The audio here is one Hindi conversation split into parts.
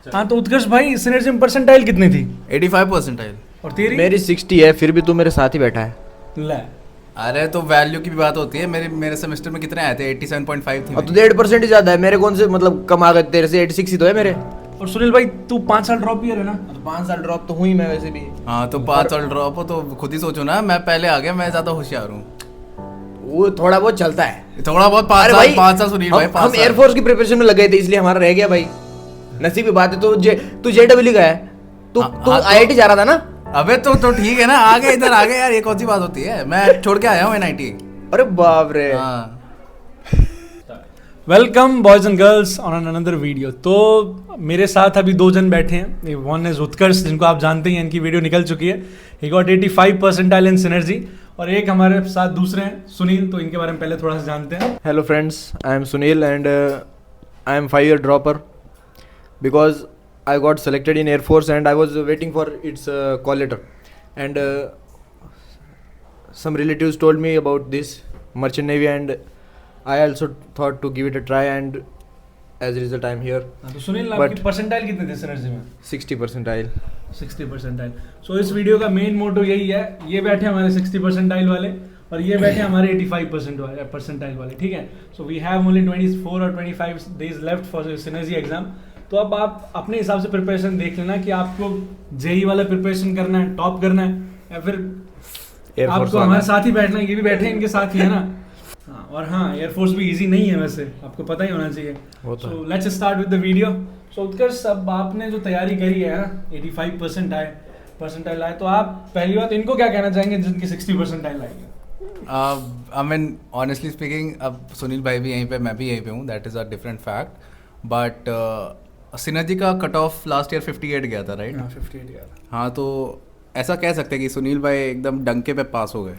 हाँ तो उत्कर्ष भाई सिनर्जी में परसेंटाइल कितनी थी? 85 परसेंटाइल। और तेरी? मेरी 60 है, फिर भी तू मेरे साथ ही बैठा है। ले अरे तो वैल्यू की भी बात होती है। मेरे सेमेस्टर में कितने आए थे? 87.5 थी। अब तो 1.5% ही ज्यादा है। मेरे कौन से मतलब कम आ गए? तेरे से 86 ही तो है मेरे। और सुनील भाई तू 5 साल ड्रॉप ईयर है ना? तो 5 साल ड्रॉप तो हुई मैं वैसे भी। हाँ तो 5 साल ड्रॉप हो तो खुद ही सोचो ना, मैं पहले आ गया, मैं ज्यादा होशियार हूँ। वो थोड़ा बहुत चलता है, थोड़ा बहुत। 5 साल सुनील भाई, 5 हम साल। एयरफोर्स की प्रिपरेशन में लगे थे इसलिए हमारा रह गया भाई। नसीब की बात है। तू जेडब्ल्यू का है, तू आईआईटी जा रहा था ना? अबे तो ठीक है ना, आ गए इधर आ गए यार, ये कौन सी बात होती है? मैं छोड़ के आया हूँ एनआईटी। अरे बाप रे। हाँ welcome boys and girls on another video. तो मेरे साथ अभी 2 जन बैठे हैं। वन इज उत्कर्ष, जिनको आप जानते हैं, इनकी वीडियो निकल चुकी है। He got 85 percentile in synergy. और एक हमारे साथ दूसरे हैं सुनील, तो इनके बारे में पहले थोड़ा सा जानते हैं। Hello friends, I am Sunil and I am 5 year dropper because I got selected in Air Force and I was waiting for its call letter, and some relatives told me about this merchant navy and I also thought to give it a try, and as a result I am here. तो सुनील But- आपकी परसेंटाइल कितने थे सिनर्जी में? 60 percentile. 60 परसेंटाइल। सो इस वीडियो का मेन मोटो यही है। ये बैठे हमारे 60 परसेंटाइल वाले और ये बैठे हमारे 85 परसेंटाइल वाले, ठीक है। सो वी हैव ओनली 24 और 25 days left for synergy exam. तो अब आप अपने हिसाब से प्रिपरेशन देख लेना कि आपको जेई वाला प्रिपरेशन करना है, टॉप करना है, या फिर Air Force आपको वाला। हमारे साथ ही बैठना है। ये भी बैठे हैं, इनके साथ ही है ना। हाँ, और हाँ, एयरफोर्स भी इजी नहीं है वैसे, आपको पता ही होना चाहिए। वो तो so let's start with the video. So Utkarsh, अब आपने जो तैयारी करी है ना, 85 परसेंटाइल आए, तो आप पहली बात इनको क्या कहना चाहेंगे जिनकी 60 परसेंटाइल आएगी? आई मीन ऑनेस्टली स्पीकिंग, अब सुनील भाई भी यहीं पे, मैं भी यहीं पे हूँ, that is a different fact. But synergy का कट ऑफ लास्ट ईयर 58 गया था, राइट? 58 यार। हाँ तो ऐसा कह सकते हैं कि सुनील भाई एकदम डंके पे पास हो गए।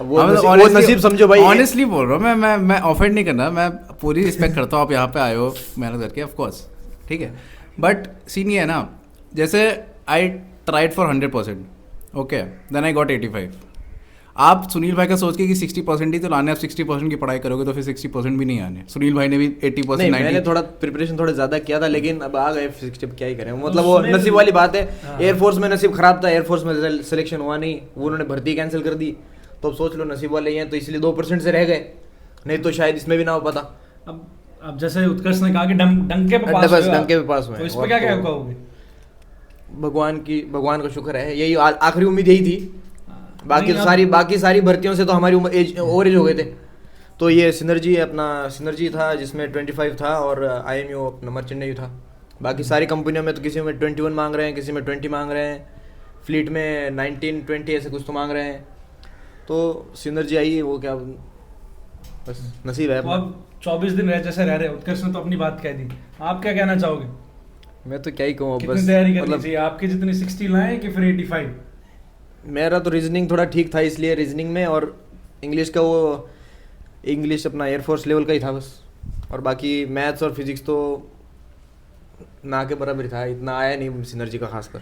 अब वो नसीब समझो भाई। ऑनेस्टली बोल रहा हूँ मैं ऑफेंड नहीं करना, मैं पूरी रिस्पेक्ट करता हूँ, आप यहाँ पे आए हो मेहनत करके, ऑफ कोर्स, ठीक है। बट सीन ये है ना, जैसे I tried for 100%, okay, then I got 85। आप सुनील भाई का सोच के कि 60% ही तो लाने, आप 60% की पढ़ाई करोगे तो फिर 60% भी नहीं आने। सुनील भाई ने भी 80% नहीं, 90। मैंने थोड़ा प्रिपरेशन थोड़ा ज्यादा किया था, लेकिन अब आ गए 60। क्या ही करें, मतलब वो नसीब वाली बात है। एयरफोर्स में नसीब खराब था, एयरफोर्स में सिलेक्शन हुआ नहीं, वो उन्होंने भर्ती कैंसिल कर दी। तो अब सोच लो, नसीब वाले ही हैं तो इसलिए 2% से रह गए, नहीं तो शायद इसमें भी ना हो पाता। अब जैसे उत्कर्ष ने कहा कि डंके पे पास बस हुए आप, डंके पे पास हुए तो हैं। इस पे क्या क्या कहोगे? भगवान का शुक्र है, यही आखिरी उम्मीद यही थी। बाकी नहीं, तो बाकी सारी भर्तियों से तो हमारी उम्र एज हो गए थे। तो ये सिनर्जी था जिसमें 25 था, और IMU अपना मर्चेंट नेवी था। बाकी सारी कंपनियों में तो किसी में 21 मांग रहे हैं, किसी में 20 मांग रहे हैं, फ्लीट में 19 20 ऐसे कुछ तो मांग रहे हैं। तो सिनर्जी आई, वो क्या बस नसीब है तो अपना। अब 24 दिन जैसे रह रहे, उत्कर्ष ने तो अपनी बात कह दी, आप क्या कहना चाहोगे? मैं तो क्या ही कहूँ, कितनी बस तैयारी करनी मतलब चाहिए? आपकी जितनी 60 लाए कि फिर 85? मेरा तो रीजनिंग थोड़ा ठीक था, इसलिए रीजनिंग में, और इंग्लिश अपना एयरफोर्स लेवल का ही था बस। और बाकी मैथ्स और फिजिक्स तो ना के बराबर था, इतना आया नहीं सिनर्जी का खासकर।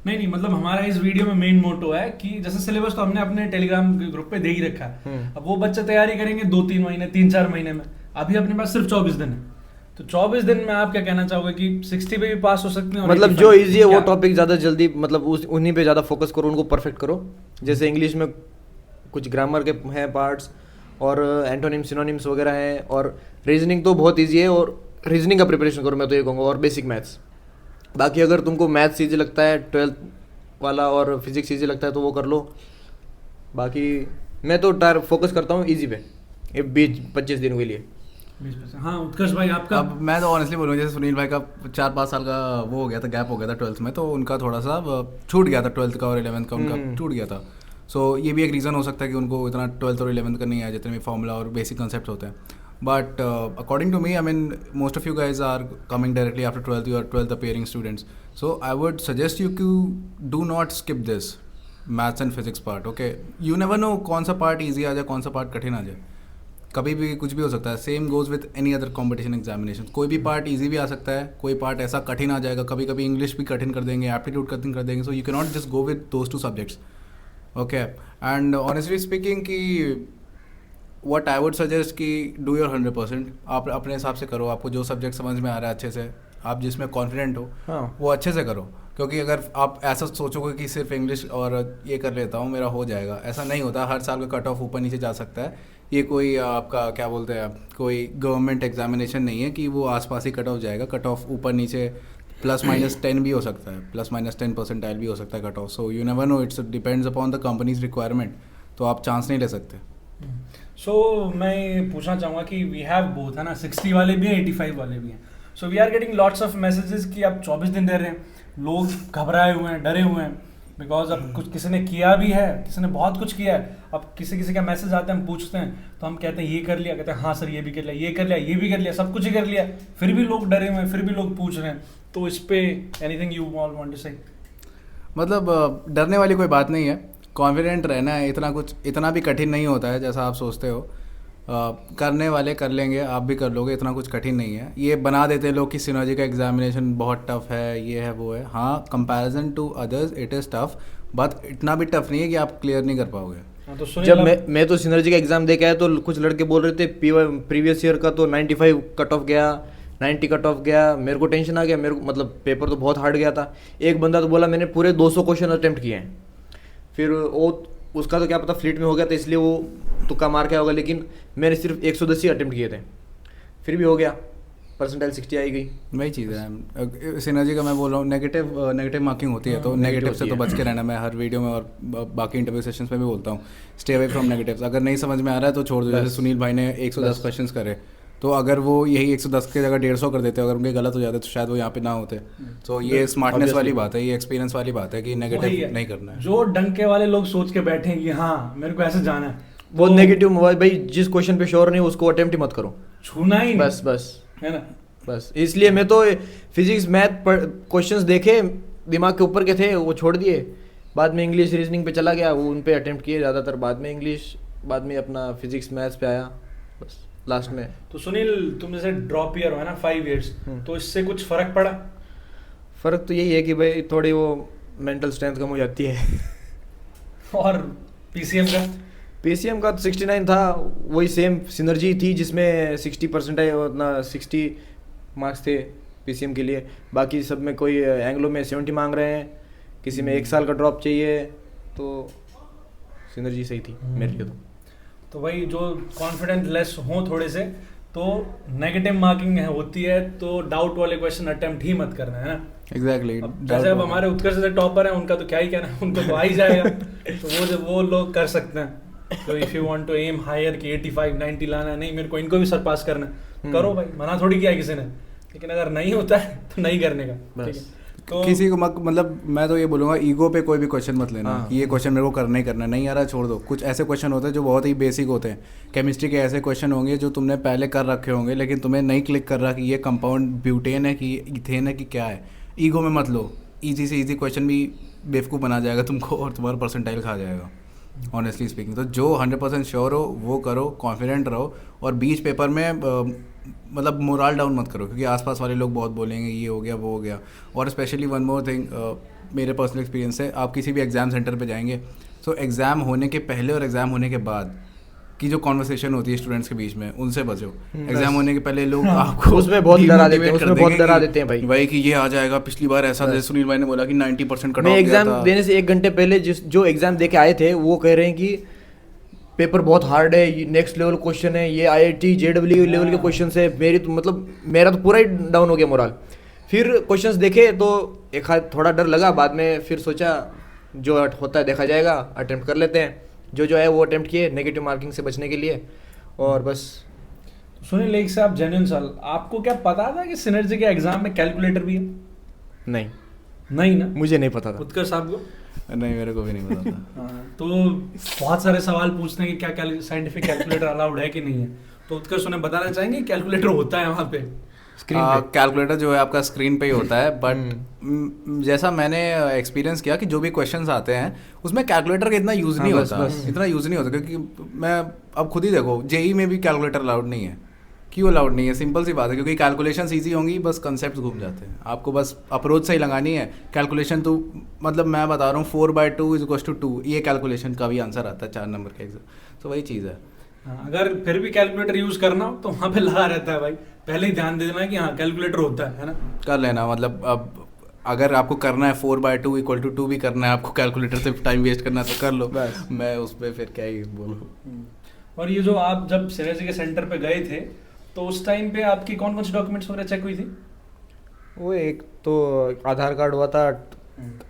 नहीं, मतलब हमारा इस वीडियो में मेन मोटो है कि जैसे सिलेबस तो हमने अपने टेलीग्राम ग्रुप पे दे ही रखा है। अब वो बच्चे तैयारी करेंगे 2-3 महीने, 3-4 महीने में। अभी अपने पास सिर्फ 24 दिन है। तो 24 दिन में आप क्या कहना चाहोगे कि 60 पे भी पास हो सकते हैं? और मतलब 85 जो इजी है वो क्या? टॉपिक ज़्यादा जल्दी, मतलब उन्हीं पे ज़्यादा फोकस करो, उनको परफेक्ट करो। जैसे इंग्लिश में कुछ ग्रामर के हैं पार्ट्स, और एंटोनिम सिनोनिम्स वगैरह हैं, और रीजनिंग तो बहुत ईजी है, और रीजनिंग का प्रिपरेशन करो, मैं तो ये कहूँगा, और बेसिक मैथ्स। बाकी अगर तुमको मैथ्स ईजी लगता है 12th वाला, और फिजिक्स ईजी लगता है तो वो कर लो। बाकी मैं तो फोकस करता हूँ ईजी पे, ये 20-25 दिन के लिए। 20%। हाँ उत्कर्ष भाई, आपका? अब मैं तो ऑनेस्टली बोलूँगा, जैसे सुनील भाई का 4-5 साल का वो हो गया था, गैप हो गया था 12th में, तो उनका थोड़ा सा छूट गया था 12th का और 11th का, उनका छूट गया था। सो ये भी एक रीज़न हो सकता है कि उनको इतना 12th और 11th का नहीं आया, जितने भी फॉर्मूला और बेसिक कंसेप्ट होते हैं। But according to me, I mean most of you guys are coming directly after 12th, you are 12th appearing students. So I would suggest you to do not skip this maths and physics part, okay. You never know कौन सा पार्ट ईजी आ जाए, कौन सा पार्ट कठिन आ जाए, कभी भी कुछ भी हो सकता है। Same goes with any other competition examination, कोई भी पार्ट इजी भी आ सकता है, कोई पार्ट ऐसा कठिन आ जाएगा, कभी कभी इंग्लिश भी कठिन कर देंगे, एप्टीट्यूड कठिन कर देंगे। So you can not just go with those 2 subjects, okay. And honestly speaking कि व्हाट आई वुड सजेस्ट कि डू योर 100%, आप अपने हिसाब से करो, आपको जो सब्जेक्ट समझ में आ रहा है अच्छे से आप जिसमें कॉन्फिडेंट हो हाँ। वो अच्छे से करो, क्योंकि अगर आप ऐसा सोचोगे कि सिर्फ इंग्लिश और ये कर लेता हूँ मेरा हो जाएगा, ऐसा नहीं होता। हर साल का कट ऑफ ऊपर नीचे जा सकता है। ये कोई आपका क्या बोलते हैं, कोई गवर्नमेंट एग्जामिनेशन नहीं है कि वो आसपास ही कट ऑफ जाएगा। कट ऑफ ऊपर नीचे +-10 भी हो सकता है, +-10 परसेंटाइल भी हो सकता है cut off. So you never no, it's depends upon the companies requirement. तो आप चांस नहीं ले सकते। सो मैं पूछना चाहूँगा कि वी हैव बोथ है ना, 60 वाले भी हैं 85 वाले भी हैं। So we are getting lots of messages कि आप 24 दिन दे रहे हैं, लोग घबराए हुए हैं, डरे हुए हैं, बिकॉज अब कुछ किसी ने किया भी है, किसी ने बहुत कुछ किया है। अब किसी का मैसेज आता है, हम पूछते हैं तो हम कहते हैं ये कर लिया, कहते हैं हाँ सर ये भी कर लिया, ये कर लिया, ये भी कर लिया, सब कुछ ही कर लिया, फिर भी लोग डरे हुए हैं, फिर भी लोग पूछ रहे हैं। तो इस पे anything you all want to say? मतलब डरने वाली कोई बात नहीं है, कॉन्फिडेंट रहना है। इतना भी कठिन नहीं होता है जैसा आप सोचते हो। करने वाले कर लेंगे, आप भी कर लोगे, इतना कुछ कठिन नहीं है। ये बना देते हैं लोग कि सिनर्जी का एग्जामिनेशन बहुत टफ है, ये है वो है। हाँ, comparison to others it is tough, but इतना भी टफ नहीं है कि आप क्लियर नहीं कर पाओगे। हाँ, तो जब मैं तो सिनर्जी का एग्जाम दे के आया तो कुछ लड़के बोल रहे थे प्रीवियस ईयर का तो 95 कट ऑफ गया, 90 कट ऑफ गया। मेरे को टेंशन आ गया, मेरे को मतलब पेपर तो बहुत हार्ड गया था। एक बंदा तो बोला मैंने पूरे 200 क्वेश्चन अटेम्प्ट किए हैं। फिर वो उसका तो क्या पता फ्लीट में हो गया था इसलिए वो तुक्का मार के होगा, लेकिन मैंने सिर्फ 110 ही अटेम्प्ट किए थे, फिर भी हो गया, परसेंटाइल 60 आई गई। वही चीज़ है सिनर्जी का। मैं बोल रहा हूँ नेगेटिव मार्किंग होती है, तो नेगेटिव से तो बच के रहना। मैं हर वीडियो में और बाकी इंटरव्यू सेशंस में भी बोलता हूँ, स्टे अवे फ्रॉम नेगेटिव्स। अगर नहीं समझ में आ रहा है तो छोड़ दो। जैसे सुनील भाई ने 110 क्वेश्चंस करे, तो अगर वो यही 110 की जगह 150 कर देते, अगर उनके गलत हो जाते तो शायद वो यहाँ पे ना होते। तो ये स्मार्टनेस वाली बात है, ये एक्सपीरियंस वाली बात है कि नेगेटिव नहीं करना है। जो डंके वाले लोग सोच के बैठे हैं कि हाँ मेरे को ऐसे जाना है, वो नेगेटिव भाई, जिस क्वेश्चन पे श्योर नहीं उसको अटेम्प्ट ही मत करो, छूना ही नहीं। बस है ना। बस इसलिए मैं तो फिजिक्स मैथ क्वेश्चंस देखे दिमाग के ऊपर के थे वो छोड़ दिए, बाद में इंग्लिश रीजनिंग पे चला गया, वो उन पे अटेम्प्ट किए ज़्यादातर, बाद में इंग्लिश, बाद में अपना फिजिक्स मैथ्स पे आया बस लास्ट में। तो सुनील, तुम जैसे ड्रॉप ईयर हो है ना 5 इयर्स, तो इससे कुछ फर्क पड़ा? फ़र्क तो यही है कि भाई थोड़ी वो मेंटल स्ट्रेंथ कम हो जाती है। और पीसीएम का तो 69 था, वही सेम सिनर्जी थी जिसमें 60% है, उतना 60 मार्क्स थे पीसीएम के लिए। बाकी सब में कोई एंग्लो में 70 मांग रहे हैं, किसी में 1 साल का ड्रॉप चाहिए, तो सिनर्जी सही थी मेरे लिए। तो भाई जो कॉन्फिडेंस लेस हो थोड़े से, तो नेगेटिव मार्किंग होती है, तो डाउट वाले क्वेश्चन अटेम्प्ट ही मत करना है ना। एग्जैक्टली। जैसे अब हमारे उत्कर्ष से टॉपर हैं, उनका तो क्या ही कहना है, उनको तो आ ही जाएगा। तो वो लोग कर सकते हैं। तो if you want to aim higher कि 85-90 लाना है, नहीं मेरे को इनको भी सरपास करना है, करो भाई, मना थोड़ी किया किसी ने। लेकिन अगर नहीं होता है तो नहीं करने का, ठीक है। तो किसी को मतलब मैं तो ये बोलूँगा, ईगो पे कोई भी क्वेश्चन मत लेना कि ये क्वेश्चन मेरे को करना ही करना, नहीं आ रहा छोड़ दो। कुछ ऐसे क्वेश्चन होते हैं जो बहुत ही बेसिक होते हैं। केमिस्ट्री के ऐसे क्वेश्चन होंगे जो तुमने पहले कर रखे होंगे, लेकिन तुम्हें नहीं क्लिक कर रहा कि ये कंपाउंड ब्यूटेन है कि इथेन है कि क्या है। ईगो में मत लो, ईजी से ईजी क्वेश्चन भी बेवकूफ़ बना जाएगा तुमको और तुम्हारा परसेंटाइल खा जाएगा, ऑनेस्टली स्पीकिंग। तो जो 100% श्योर हो वो करो, कॉन्फिडेंट रहो, और बीच पेपर में मतलब मोरल डाउन मत करो, क्योंकि आसपास वाले लोग बहुत बोलेंगे ये हो गया वो हो गया। और स्पेशली वन मोर थिंग, मेरे पर्सनल एक्सपीरियंस है, आप किसी भी एग्ज़ाम सेंटर पे जाएंगे तो एग्ज़ाम होने के पहले और एग्ज़ाम होने के बाद की जो कॉन्वर्सेशन होती है स्टूडेंट्स के बीच में, उनसे बचो। एग्जाम होने के पहले लोग आपको उसमें बहुत डरा देते हैं भाई कि ये आ जाएगा, पिछली बार ऐसा, जैसे सुनील भाई ने बोला कि 90% कट ऑफ मैं एग्जाम देने से 1 घंटे पहले जो एग्जाम दे के आए थे वो कह रहे हैं कि पेपर बहुत हार्ड है, नेक्स्ट लेवल क्वेश्चन है, ये IIT JEE लेवल के क्वेश्चन है। मेरा तो पूरा ही डाउन हो गया मोरल। फिर क्वेश्चंस देखे तो एक थोड़ा डर लगा, बाद में फिर सोचा जो होता है देखा जाएगा, अटेम्प्ट कर लेते हैं। जो है वो अटेम्प्ट किए नेगेटिव मार्किंग से बचने के लिए, और बस। सुनील, एक से आप जेन्युइन सवाल, आपको क्या पता था कि सिनर्जी के एग्जाम में कैलकुलेटर भी है? नहीं ना, मुझे नहीं पता था। उत्कर्ष साहब को? नहीं, मेरे को भी नहीं पता था। हाँ, तो बहुत सारे सवाल पूछते हैं कि क्या साइंटिफिक कैलकुलेटर अलाउड है कि नहीं है, तो उत्कर्ष उन्हें बताना चाहेंगे कैलकुलेटर होता है वहाँ पे स्क्रीन पे? कैलकुलेटर जो है आपका स्क्रीन पे ही होता है, बट जैसा मैंने एक्सपीरियंस किया कि जो भी क्वेश्चंस आते हैं उसमें कैलकुलेटर का इतना यूज़ नहीं होता, इतना यूज़ नहीं होता। क्योंकि मैं अब खुद ही देखो, JEE में भी कैलकुलेटर अलाउड नहीं है। क्यों अलाउड नहीं है? सिंपल सी बात है, क्योंकि कैलकुलेशंस ईजी होंगी, बस कंसेप्ट घूम जाते हैं। आपको बस अप्रोच सही लगानी है। कैलकुलेशन तो मतलब मैं बता रहा हूँ 4/2 = 2, ये कैलकुलेशन का भी आंसर आता है 4 नंबर का एग्जाम। तो वही चीज़ है। अगर फिर भी कैलकुलेटर यूज़ करना हो तो वहाँ पे लगा रहता है भाई पहले ही ध्यान दे देना है कि हाँ कैलकुलेटर होता है ना। कर लेना, मतलब अब अगर आपको करना है 4/2 = 2 भी करना है, आपको कैलकुलेटर से टाइम वेस्ट करना है तो कर लो, बस। मैं उस पर फिर क्या ही बोलूँ। और ये जो आप जब सिनर्जी के सेंटर पे गए थे तो उस टाइम पे आपकी कौन कौन सी डॉक्यूमेंट्स वगैरह चेक हुई थी? वो एक तो आधार कार्ड हुआ था,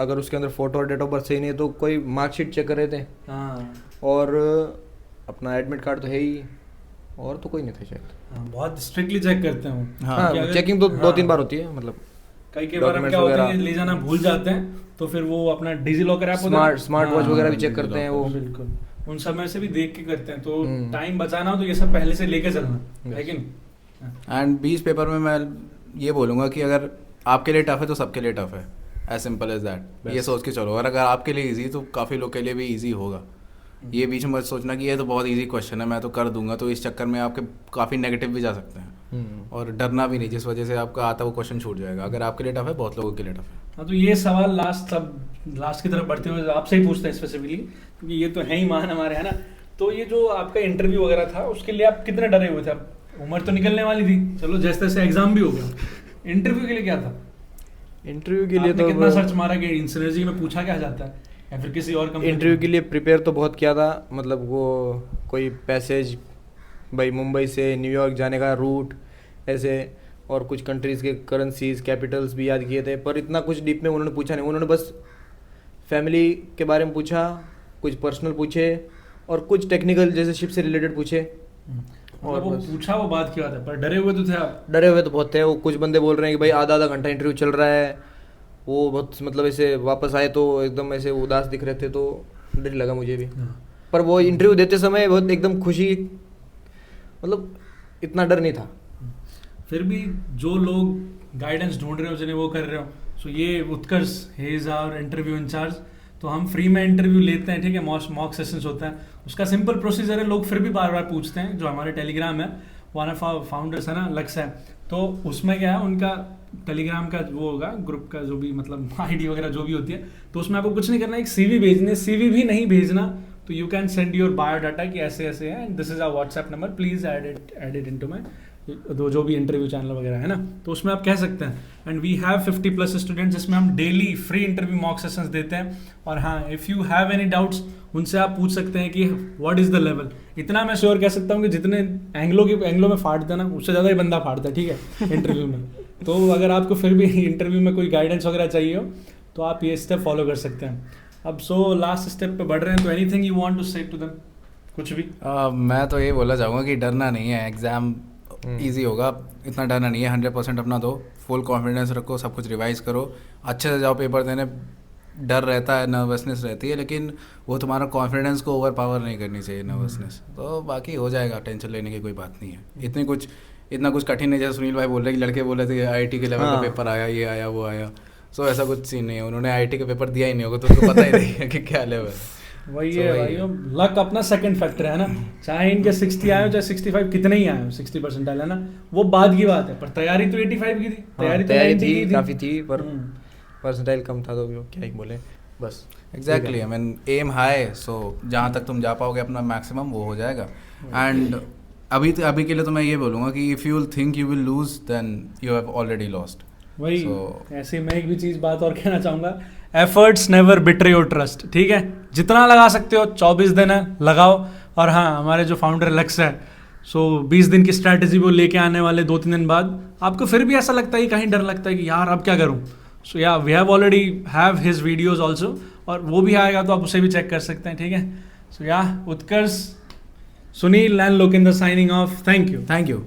अगर उसके अंदर फोटो और डेट ऑफ बर्थ सही नहीं है तो कोई मार्कशीट चेक कर रहे थे, हाँ और अपना एडमिट कार्ड तो है ही, और तो कोई नहीं था शायद। हाँ, बहुत स्ट्रिक्टली चेक करते हैं वो। हाँ, हाँ, कि अगर- चेकिंग तो 2-3 हाँ, बार होती है, मतलब कई बार हम documents क्या होता है वगैरह। ले जाना भूल जाते हैं तो फिर वो अपना डिजी लॉकर ऐप होता है, स्मार्ट वॉच हाँ, वगैरह भी चेक करते हैं वो। बिल्कुल उन समय से भी देख के करते हैं, तो हम्म। टाइम बचाना हो तो ये सब पहले से लेके चलना है कि नहीं? एंड 20 पेपर में मैं ये बोलूँगा कि अगर आपके लिए टफ है तो सबके लिए टफ है, एज सिंपल एज दैट। ये सोच के चलो, और अगर आपके लिए इजी तो काफ़ी लोग के लिए भी इजी होगा। ये बीच में मत सोचना कि ये तो बहुत इजी क्वेश्चन है मैं तो कर दूंगा, तो इस चक्कर में आपके काफ़ी नेगेटिव भी जा सकते हैं, और डरना भी नहीं, जिस वजह से आपका आता वो क्वेश्चन छूट जाएगा। अगर आपके लिए टफ है, बहुत लोगों के लिए टफ है। हाँ, तो ये सवाल लास्ट की तरफ बढ़ते हुए आपसे ही पूछते हैं स्पेसिफिकली, क्योंकि ये तो है ही मान हमारे, है ना। तो ये जो आपका इंटरव्यू वगैरह था उसके लिए आप कितने डरे हुए थे? आप उम्र तो निकलने वाली थी, चलो जैसे तैसे एग्जाम भी हो गया, इंटरव्यू के लिए क्या था? इंटरव्यू के लिए आपने तो कितना सर्च मारा कि सिनर्जी में पूछा क्या जाता है, या फिर किसी और कंपनी? इंटरव्यू के लिए प्रिपेयर तो बहुत किया था, मतलब वो कोई पैसेज भाई मुंबई से न्यूयॉर्क जाने का रूट ऐसे, और कुछ कंट्रीज़ के करेंसीज कैपिटल्स भी याद किए थे, पर इतना कुछ डीप में उन्होंने पूछा नहीं। उन्होंने बस फैमिली के बारे में पूछा, कुछ पर्सनल पूछे, और कुछ टेक्निकल जैसे शिप से रिलेटेड पूछे। और वो बस। पूछा वो बात की बात है, पर डरे हुए तो थे आप? डरे हुए तो बहुत थे। वो कुछ बंदे बोल रहे हैं कि भाई आधा घंटा इंटरव्यू चल रहा है, वो बहुत मतलब ऐसे वापस आए तो एकदम ऐसे उदास दिख रहे थे, तो डर लगा मुझे भी। पर वो इंटरव्यू देते समय बहुत एकदम खुशी, मतलब इतना डर नहीं था। फिर भी जो लोग गाइडेंस ढूंढ रहे हो, जिन्हें वो कर रहे हो, सो ये Utkarsh he is our interview in charge, तो हम फ्री में इंटरव्यू लेते हैं, ठीक है। मॉक सेशंस होता है, उसका सिंपल प्रोसीजर है, लोग फिर भी बार बार पूछते हैं। जो हमारे टेलीग्राम है, वन ऑफ आवर फाउंडर्स है ना, लक्ष्य है, तो उसमें क्या है, उनका टेलीग्राम का वो होगा ग्रुप का जो भी मतलब आईडी वगैरह जो भी होती है, तो उसमें आपको कुछ नहीं करना, एक सीवी भेजने, सीवी भी नहीं भेजना, तो you can send your biodata कि ऐसे ऐसे है, this is our WhatsApp number, please add it into my जो भी इंटरव्यू चैनल वगैरह है ना, तो उसमें आप कह सकते हैं। एंड वी हैव 50+ स्टूडेंट्स, जिसमें हम daily free interview mock sessions देते हैं। और हाँ, if you have any doubts, उनसे आप पूछ सकते हैं कि व्हाट इज़ द लेवल। इतना मैं श्योर कह सकता हूँ कि जितने एंग्लो में फाड़ते हैं ना, उससे ज़्यादा ही बंदा फाड़ता है, ठीक है, इंटरव्यू में। तो अगर आपको फिर भी इंटरव्यू में कोई गाइडेंस वगैरह चाहिए हो तो आप ये स्टेप फॉलो कर सकते हैं। अब लास्ट स्टेप पे बढ़ रहे हैं, तो एनीथिंग यू वांट टू से टू देम, कुछ भी? मैं तो ये बोलना चाहूँगा कि डरना नहीं है, एग्ज़ाम इजी होगा, इतना डरना नहीं है। 100% अपना दो, फुल कॉन्फिडेंस रखो, सब कुछ रिवाइज करो, अच्छे से जाओ पेपर देने। डर रहता है, नर्वसनेस रहती है, लेकिन वो तुम्हारा कॉन्फिडेंस को ओवर पावर नहीं करनी चाहिए नर्वसनेस। तो बाकी हो जाएगा, टेंशन लेने की कोई बात नहीं है। इतना कुछ कठिन नहीं, जैसे सुनील भाई बोल रहे कि लड़के बोल रहे थे IIT के लेवल का पेपर आया, ये आया वो आया। सो ऐसा कुछ सीन नहीं है, उन्होंने IIT का पेपर दिया ही नहीं होगा तो उनको पता ही नहीं है कि क्या लेवल है। वही है भाई, लक अपना सेकंड फैक्टर है ना। चाहे इनके 60 आए हो, चाहे 65 कितने ही आए हो, 60 परसेंटाइल है ना, वो बाद की बात है। पर तैयारी तो 85 की थी, तैयारी थी काफ़ी थी, पर परसेंटाइल कम था तो क्या ही बोले, बस। Exactly, I mean am high, so जहाँ तक तुम जा पाओगे अपना मैक्सिमम वो हो जाएगा। एंड अभी के लिए तो मैं ये बोलूँगा कि if you think you will lose then you have already lost. वही ऐसे मैं एक भी चीज़ बात और कहना चाहूँगा, efforts never betray your trust, ठीक है। जितना लगा सकते हो 24 दिन है, लगाओ। और हाँ, हमारे जो फाउंडर लक्ष्य है, सो 20 दिन की स्ट्रैटेजी वो लेके आने वाले 2-3 दिन बाद। आपको फिर भी ऐसा लगता है कि कहीं डर लगता है कि यार अब क्या करूँ, सो या we have already have his videos also, और वो भी आएगा तो आप उसे भी चेक कर सकते हैं, ठीक है। सो या Utkarsh, Sunil and Lokendra signing off, thank you.